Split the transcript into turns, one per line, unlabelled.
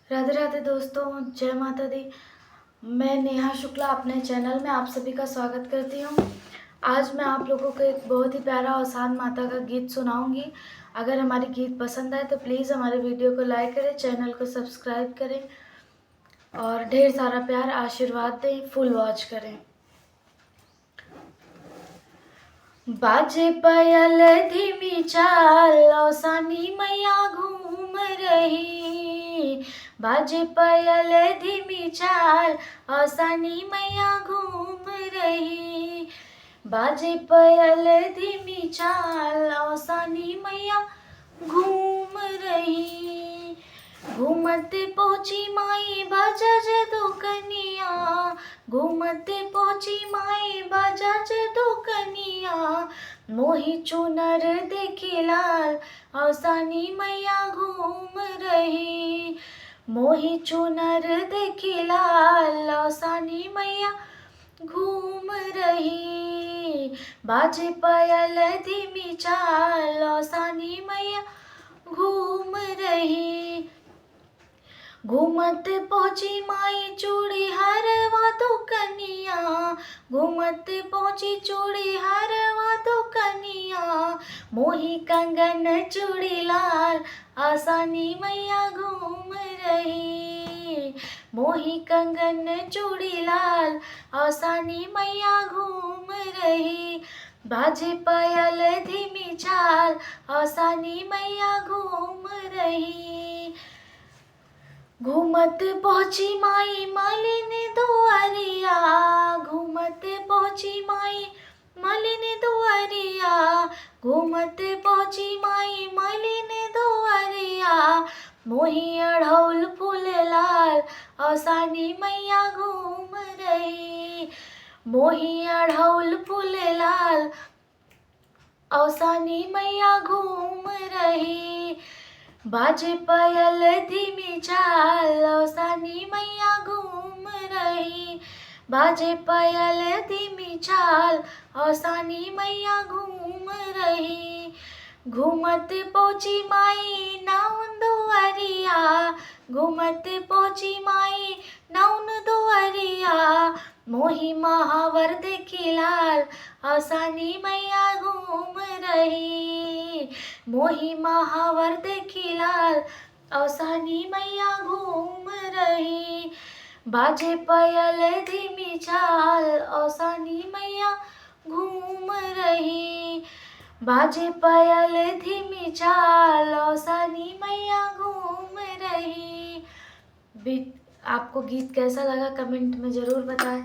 राधे राधे दोस्तों, जय माता दी। मैं नेहा शुक्ला अपने चैनल में आप सभी का स्वागत करती हूँ। आज मैं आप लोगों को एक बहुत ही प्यारा और शांत माता का गीत सुनाऊंगी। अगर हमारी गीत पसंद आए तो प्लीज़ हमारे वीडियो को लाइक करें, चैनल को सब्सक्राइब करें और ढेर सारा प्यार आशीर्वाद दें, फुल वॉच करें। बाजे पायल धीमी चाल लौसानी मैया घूम रही। बाजे पायल धीमी चाल औसानी मैया घूम रही। बाजे पायल धीमी चाल औसानी मैया घूम रही। घूमते पहुँची माई बजाज दुकनिया। घूमते पहुँची माई बजाज दुकनिया। मोही चुनर देखी लाल औसानी मैया घूम रही। मोही चुनर देखी लाल औसानी मैया घूम रही। बाजे पायल धीमी चाल औसानी मैया घूम रही। घूमते पहुँची माई चूड़ी हरवा दुकनिया। घूमते पहुँची चूड़ी हरवा दुकनिया। मोही कंगन चूड़ी लाल आसानी मैया घूम रही। मोही कंगन चूड़ी लाल आसानी मैया घूम रही। बाजे पायल धीमी चाल आसानी मैया घूम रही। घूमते पहुँची माई मालिनी दुआरिया। घूमते पहुँची माई मालिनी दुआरिया। घूमते पहुँची माई मालिनी दुआरिया। मोही अढ़ौल फूल लाल औसानी मैया घूम रही। मोही अढ़ौल फूल लाल औसानी मैया घूम रही। बाजे पायल धीमी चाल औसानी मैया घूम रही। बाजे पायल धीमी चाल औसानी मैया घूम रही। घूमते पहुँची माई नाउन दुआरिया। घूमते पहुँची माई नाउन दुआरिया। मोही महावर देखी लाल औसानी मैया घूम रही। मोही महावर देखी लाल औसानी मैया घूम रही। बाजे पायल धीमी चाल औसानी मैया घूम रही। बाजे पायल धीमी चाल औसानी मैया घूम रही। आपको गीत कैसा लगा कमेंट में ज़रूर बताएं।